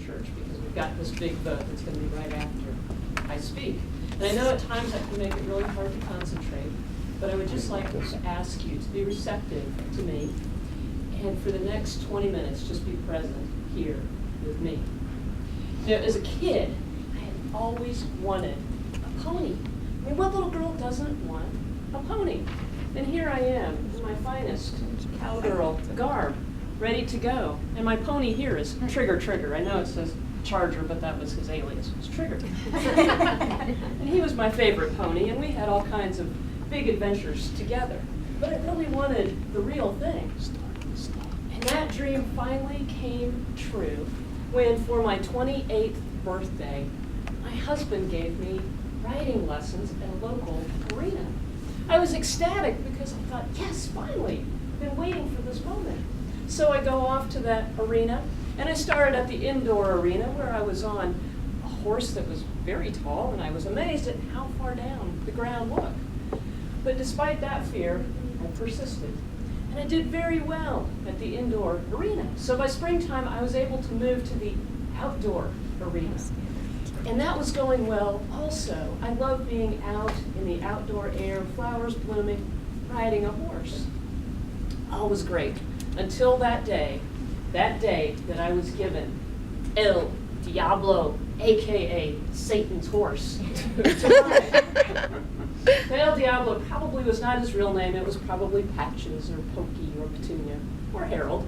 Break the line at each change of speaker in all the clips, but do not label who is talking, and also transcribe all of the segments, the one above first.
church because we've got this big vote that's going to be right after I speak. And I know at times that can make it really hard to concentrate, but I would just like to ask you to be receptive to me, and for the next 20 minutes, just be present here with me. You know, as a kid, I had always wanted a pony. I mean, what little girl doesn't want a pony? And here I am in my finest cowgirl garb, ready to go. And my pony here is Trigger. I know it says Charger, but that was his alias, was Trigger. And he was my favorite pony, and we had all kinds of big adventures together. But I really wanted the real thing. And that dream finally came true when, for my 28th birthday, my husband gave me riding lessons at a local arena. I was ecstatic because I thought, yes, finally, I've been waiting for this moment. So I go off to that arena, and I started at the indoor arena where I was on a horse that was very tall, and I was amazed at how far down the ground looked. But despite that fear, I persisted. And I did very well at the indoor arena. So by springtime, I was able to move to the outdoor arena. And that was going well also. I love being out in the outdoor air, flowers blooming, riding a horse. All was great until that day that I was given El Diablo, aka Satan's horse, to ride. El Diablo probably was not his real name. It was probably Patches or Pokey or Petunia or Harold.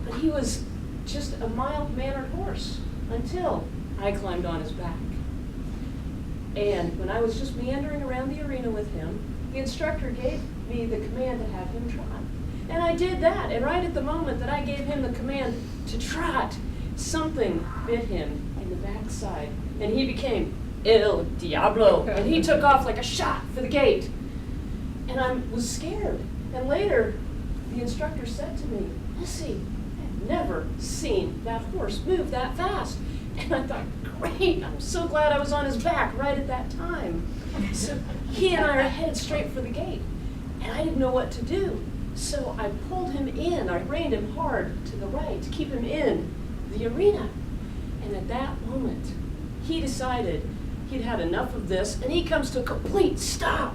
But he was just a mild-mannered horse until I climbed on his back. And when I was just meandering around the arena with him, the instructor gave me the command to have him trot. And I did that, and right at the moment that I gave him the command to trot, something bit him in the backside, and he became El Diablo, and he took off like a shot for the gate. And I was scared. And later, the instructor said to me, Missy, I've never seen that horse move that fast. And I thought, great, I'm so glad I was on his back right at that time. So he and I are headed straight for the gate. And I didn't know what to do. So I pulled him in. I reined him hard to the right to keep him in the arena. And at that moment, he decided he'd had enough of this, and he comes to a complete stop.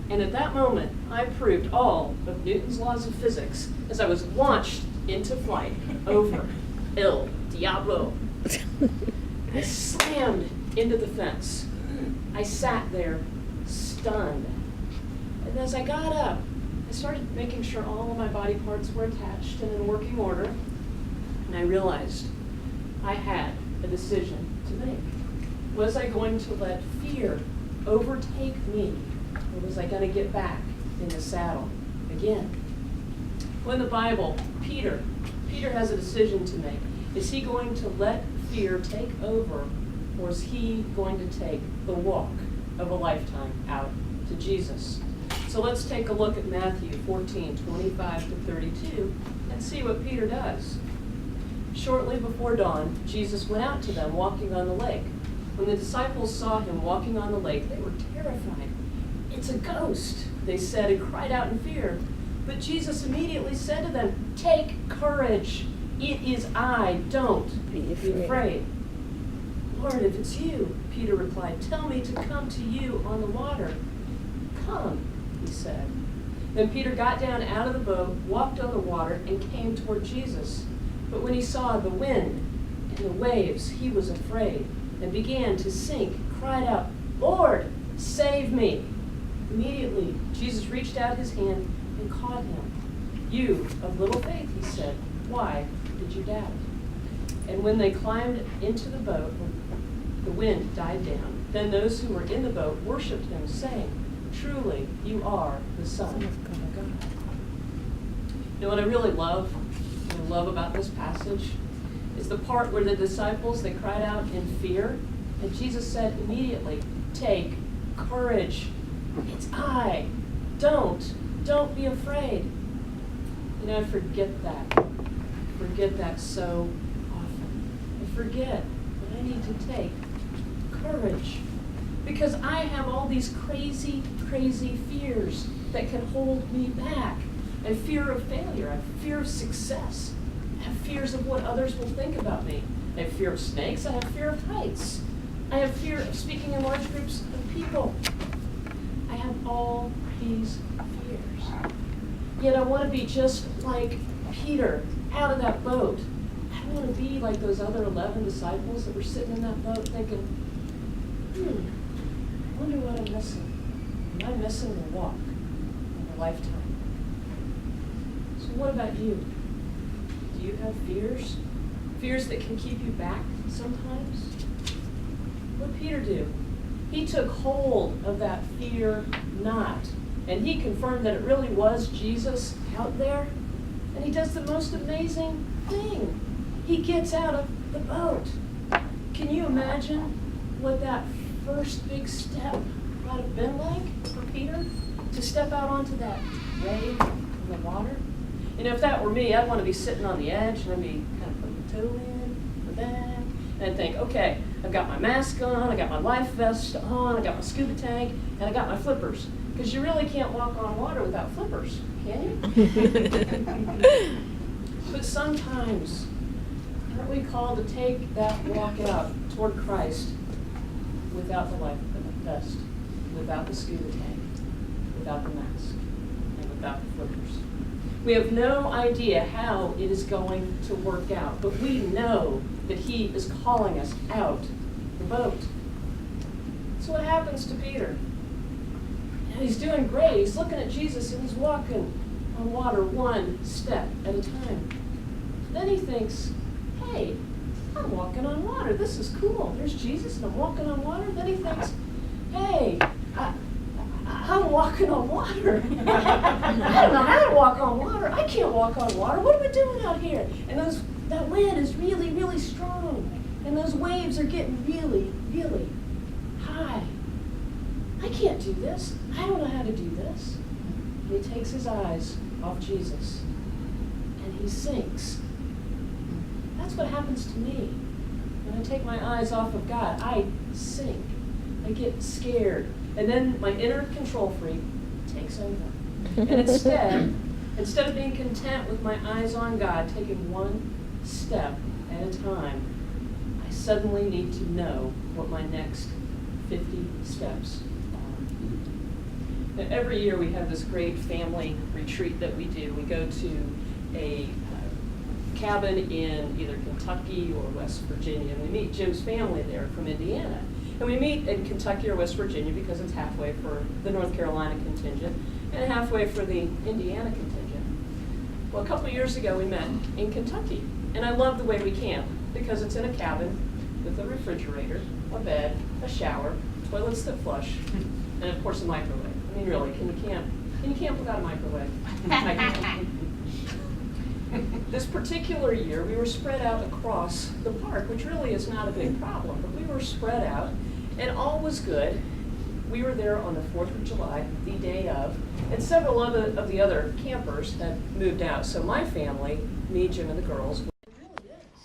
And at that moment, I proved all of Newton's laws of physics as I was launched into flight over El Diablo. I slammed into the fence. I sat there, stunned. And as I got up, I started making sure all of my body parts were attached and in working order. And I realized I had a decision to make. Was I going to let fear overtake me, or was I going to get back in the saddle again? Well, in the Bible, Peter has a decision to make. Is he going to let fear take over, or is he going to take the walk of a lifetime out to Jesus? So let's take a look at Matthew 14:25-32 and see what Peter does. Shortly before dawn, Jesus went out to them walking on the lake. When the disciples saw him walking on the lake, they were terrified. It's a ghost, they said, and cried out in fear. But Jesus immediately said to them, take courage. It is I. Don't be afraid. Lord, if it's you, Peter replied, tell me to come to you on the water. Come, he said. Then Peter got down out of the boat, walked on the water, and came toward Jesus. But when he saw the wind and the waves, he was afraid and began to sink, cried out, Lord, save me. Immediately, Jesus reached out his hand and caught him. You of little faith, he said, why did you doubt? And when they climbed into the boat, the wind died down. Then those who were in the boat worshipped him, saying, truly, you are the Son of God. You know what I really love about this passage is the part where the disciples, they cried out in fear, and Jesus said immediately, take courage. It's I. Don't be afraid. You know, I forget that so often. I forget that I need to take courage because I have all these crazy fears that can hold me back. I have fear of failure. I have fear of success. I have fears of what others will think about me. I have fear of snakes. I have fear of heights. I have fear of speaking in large groups of people. I have all these fears. Yet I want to be just like Peter out of that boat. I don't want to be like those other 11 disciples that were sitting in that boat thinking, I wonder what I'm missing. Am I missing the walk of a lifetime? So what about you? Do you have fears? Fears that can keep you back sometimes? What did Peter do? He took hold of that fear not, and he confirmed that it really was Jesus out there, and he does the most amazing thing. He gets out of the boat. Can you imagine what that first big step might have been like for Peter? To step out onto that wave in the water? You know, if that were me, I'd want to be sitting on the edge, and I'd be kind of putting the toe in, the back, and I'd think, okay, I've got my mask on, I got my life vest on, I got my scuba tank, and I got my flippers. Because you really can't walk on water without flippers, can you? But sometimes, aren't we called to take that walk out toward Christ without the life vest, without the scuba tank, without the mask, and without the flippers? We have no idea how it is going to work out, but we know that he is calling us out the boat. So what happens to Peter? And he's doing great. He's looking at Jesus and he's walking on water one step at a time. Then he thinks, hey, I'm walking on water. This is cool. There's Jesus and I'm walking on water. Then he thinks, hey, I'm walking on water. I don't know how to walk on water. I can't walk on water. What are we doing out here? And that wind is really, really strong. And those waves are getting really, really high. I can't do this. I don't know how to do this. And he takes his eyes off Jesus. And he sinks. That's what happens to me. When I take my eyes off of God, I sink. I get scared. And then my inner control freak takes over. And instead of being content with my eyes on God, taking one step at a time, I suddenly need to know what my next 50 steps are. Now, every year we have this great family retreat that we do. We go to a cabin in either Kentucky or West Virginia, and we meet Jim's family there from Indiana. And we meet in Kentucky or West Virginia because it's halfway for the North Carolina contingent and halfway for the Indiana contingent. Well, a couple years ago we met in Kentucky, and I love the way we camp because it's in a cabin with a refrigerator, a bed, a shower, toilets that flush, and of course a microwave. I mean, really, can you camp without a microwave? This particular year, we were spread out across the park, which really is not a big problem, but we were spread out, and all was good. We were there on the 4th of July, the day of, and several of the other campers had moved out. So my family, me, Jim, and the girls, it really is,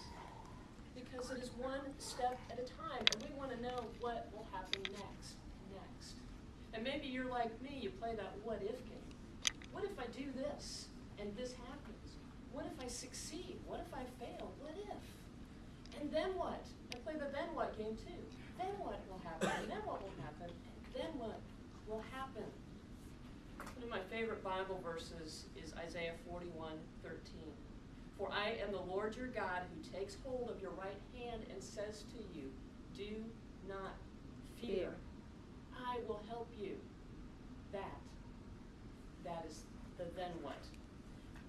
because it is one step at a time, and we want to know what will happen next. And maybe you're like me, you play that what if game. What if I do this, and this happens? What if I succeed? What if I fail? What if? And then what? I play the then what game too. Then what will happen? And then what will happen? And then what will happen? One of my favorite Bible verses is Isaiah 41:13. For I am the Lord your God who takes hold of your right hand and says to you, do not fear. I will help you. That is the then what.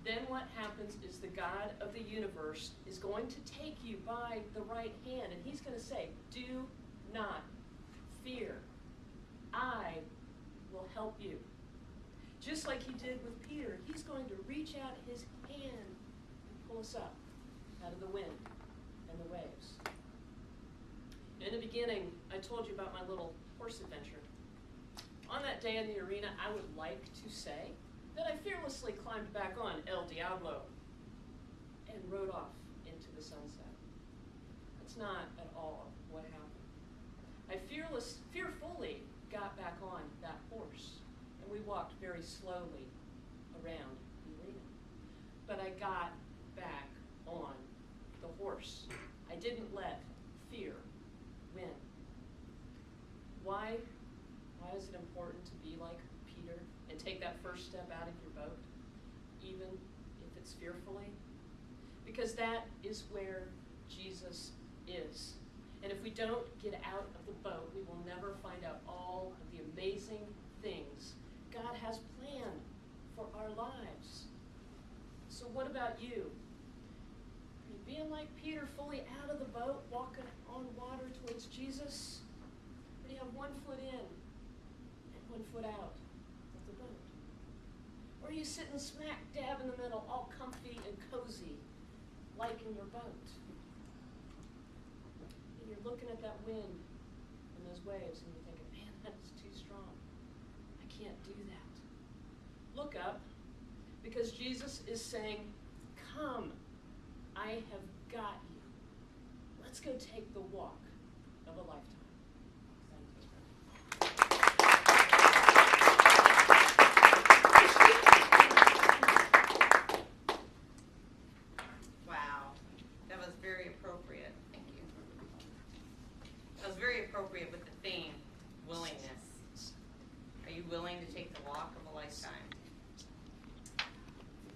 Then what happens is the God of the universe is going to take you by the right hand, and he's going to say, do not fear. I will help you. Just like he did with Peter, he's going to reach out his hand and pull us up out of the wind and the waves. In the beginning, I told you about my little horse adventure. On that day in the arena, I would like to say that I fearlessly climbed back on El Diablo and rode off into the sunset. That's not at all what happened. I fearfully got back on that horse, and we walked very slowly around the arena. But I got back on the horse. I I didn't let fear win. Why is it important to be like Peter and take that first step out of your boat, even if it's fearfully? Because that is where Jesus is. And if we don't get out of the boat, we will never find out all of the amazing things God has planned for our lives. So what about you? Are you being like Peter, fully out of the boat, walking on water towards Jesus? Or do you have one foot in and one foot out of the boat? Or are you sitting smack dab in the middle, all comfy and cozy, like in your boat? And you're looking at that wind and those waves and you're thinking, man, that's too strong. I can't do that. Look up, because Jesus is saying, come, I have got you. Let's go take the walk of a lifetime.
Wow, that was very appropriate. Thank you. That was very appropriate with the theme, willingness. Are you willing to take the walk of a lifetime?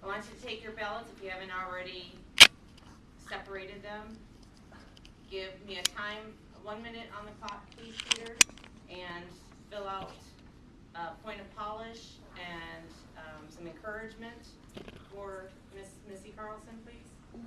I want you to take your ballots, if you haven't already separated them. Give me a time, 1 minute on the clock, please, Peter, and fill out a point of polish and some encouragement for Missy Carlson, please.